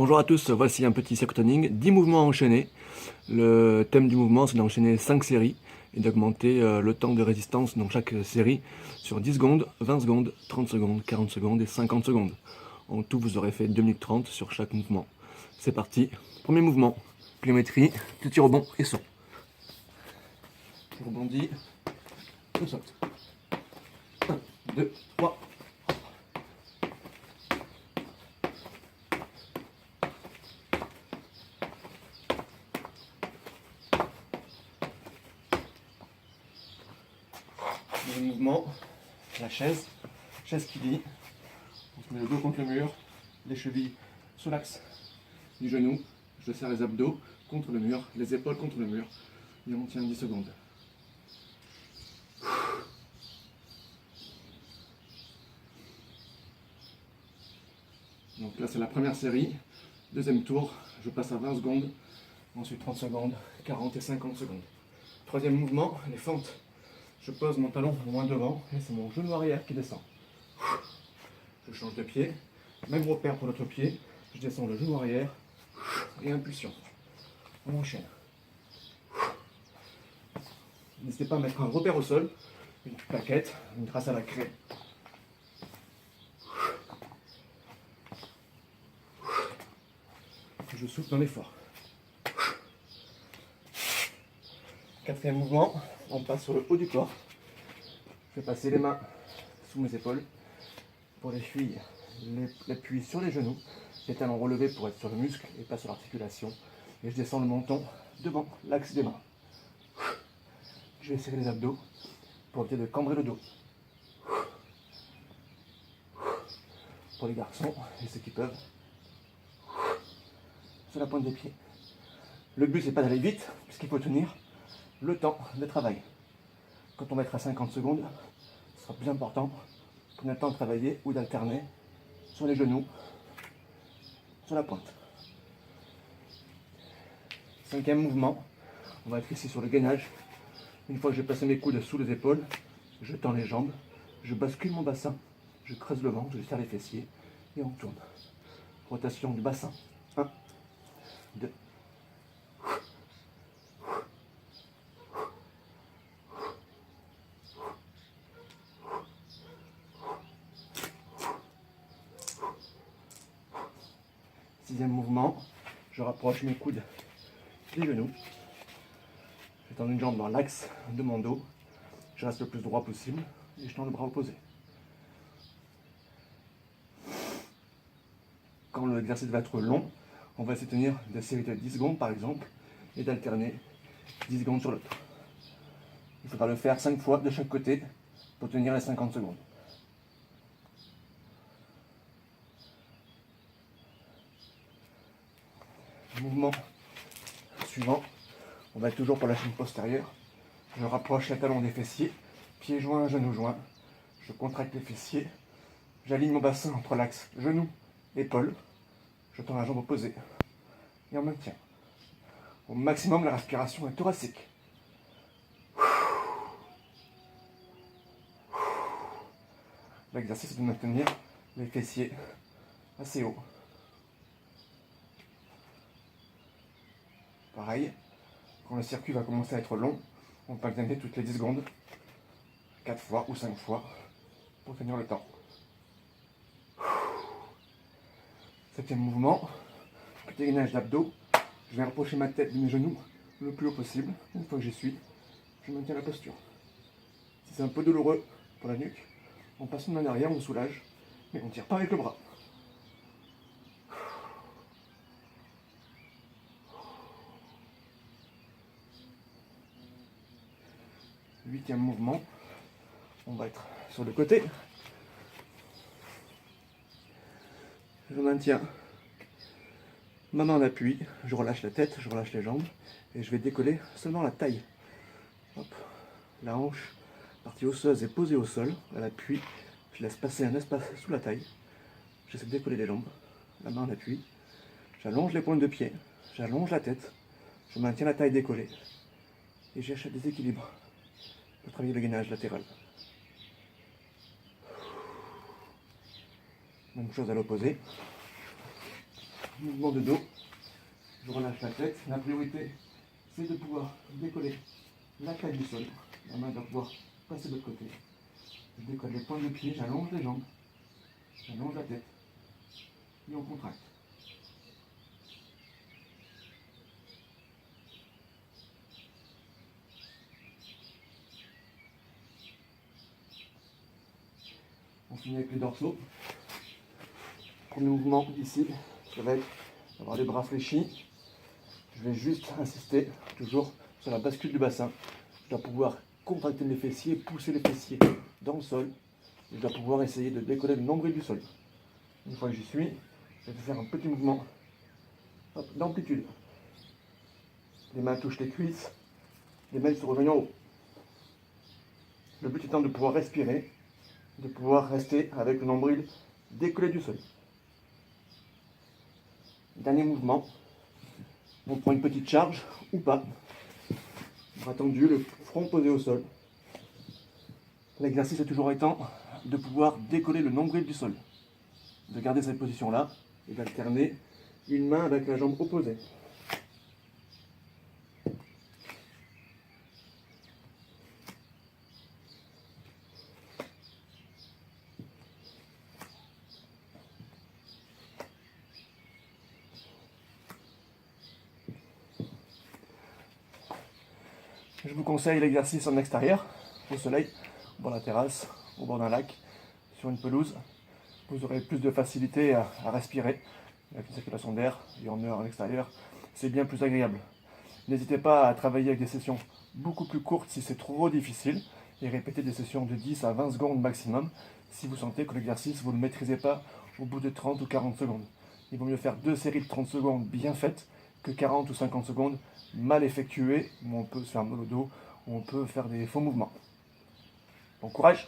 Bonjour à tous, voici un petit circuitoning, 10 mouvements enchaînés. Le thème du mouvement, c'est d'enchaîner 5 séries et d'augmenter le temps de résistance dans chaque série sur 10 secondes, 20 secondes, 30 secondes, 40 secondes et 50 secondes. En tout, vous aurez fait 2 minutes 30 sur chaque mouvement. C'est parti. Premier mouvement, pliométrie, petit rebond et saut. Tu rebondis, tu sautes. 1, 2, 3. Le mouvement, la chaise qui lie, on se met le dos contre le mur, les chevilles sur l'axe du genou, je serre les abdos contre le mur, les épaules contre le mur, et on tient 10 secondes. Donc là c'est la première série, deuxième tour, je passe à 20 secondes, ensuite 30 secondes, 40 et 50 secondes. Troisième mouvement, les fentes. Je pose mon talon loin devant et c'est mon genou arrière qui descend. Je change de pied, même repère pour l'autre pied, je descends le genou arrière et impulsion. On enchaîne. N'hésitez pas à mettre un repère au sol, une plaquette, une trace à la craie. Je souffle dans l'effort. Quatrième mouvement, on passe sur le haut du corps. Je vais passer les mains sous mes épaules pour les chevilles, l'appui sur les genoux, les talons relevés pour être sur le muscle et pas sur l'articulation. Et je descends le menton devant l'axe des mains. Je vais serrer les abdos pour éviter de cambrer le dos. Pour les garçons et ceux qui peuvent, sur la pointe des pieds. Le but c'est pas d'aller vite, puisqu'il faut tenir le temps de travail. Quand on va être à 50 secondes, ce sera plus important qu'on ait le temps de travailler ou d'alterner sur les genoux, sur la pointe. Cinquième mouvement, on va être ici sur le gainage. Une fois que j'ai placé mes coudes sous les épaules, je tends les jambes, je bascule mon bassin, je creuse le ventre, je serre les fessiers et on tourne. Rotation du bassin. 1, 2. Sixième mouvement, je rapproche mes coudes des genoux. Je tends une jambe dans l'axe de mon dos. Je reste le plus droit possible et je tends le bras opposé. Quand l'exercice va être long, on va essayer de tenir des séries de 10 secondes par exemple et d'alterner 10 secondes sur l'autre. Il faudra le faire 5 fois de chaque côté pour tenir les 50 secondes. Mouvement suivant, on va être toujours pour la chaîne postérieure. Je rapproche les talons des fessiers, pieds joints, genoux joints. Je contracte les fessiers. J'aligne mon bassin entre l'axe genou, épaule. Je tends la jambe opposée et on maintient. Au maximum, la respiration est thoracique. L'exercice est de maintenir les fessiers assez hauts. Pareil, quand le circuit va commencer à être long, on peut alterner toutes les 10 secondes, 4 fois ou 5 fois, pour tenir le temps. Septième mouvement, petit gainage d'abdos. Je vais rapprocher ma tête de mes genoux le plus haut possible. Une fois que j'y suis, je maintiens la posture. Si c'est un peu douloureux pour la nuque, on passe une main derrière, on soulage, mais on ne tire pas avec le bras. Huitième mouvement, on va être sur le côté. Je maintiens ma main en appui, je relâche la tête, je relâche les jambes et je vais décoller seulement la taille. Hop. La hanche, partie osseuse est posée au sol, à l'appui. Je laisse passer un espace sous la taille. J'essaie de décoller les jambes, la main en appui. J'allonge les pointes de pied, j'allonge la tête, je maintiens la taille décollée et je cherche à déséquilibre pour travailler le gainage latéral. Même chose à l'opposé. mouvement de dos. Je relâche la tête. La priorité, c'est de pouvoir décoller la taille du sol. La main doit pouvoir passer de l'autre côté. Je décolle les pointes de pied, j'allonge les jambes, j'allonge la tête et on contracte. On finit avec les dorsaux. Premier mouvement ici, ça va être d'avoir les bras fléchis. Je vais juste insister toujours sur la bascule du bassin. Je dois pouvoir contracter les fessiers, pousser les fessiers dans le sol. Je dois pouvoir essayer de décoller le nombril du sol. Une fois que j'y suis, je vais faire un petit mouvement d'amplitude. Les mains touchent les cuisses, les mains se rejoignent en haut. Le but étant de pouvoir respirer, de pouvoir rester avec le nombril décollé du sol. Dernier mouvement. On prend une petite charge ou pas. Bras tendu, le front posé au sol. L'exercice est toujours étant de pouvoir décoller le nombril du sol. De garder cette position-là et d'alterner une main avec la jambe opposée. Je vous conseille l'exercice en extérieur, au soleil, au bord de la terrasse, au bord d'un lac, sur une pelouse. Vous aurez plus de facilité à respirer, avec une circulation d'air, et en heure en extérieur, c'est bien plus agréable. N'hésitez pas à travailler avec des sessions beaucoup plus courtes si c'est trop difficile, et répéter des sessions de 10 à 20 secondes maximum, si vous sentez que l'exercice, vous ne le maîtrisez pas au bout de 30 ou 40 secondes. Il vaut mieux faire 2 séries de 30 secondes bien faites, que 40 ou 50 secondes mal effectuées, où on peut se faire mal au dos, où on peut faire des faux mouvements. Bon courage!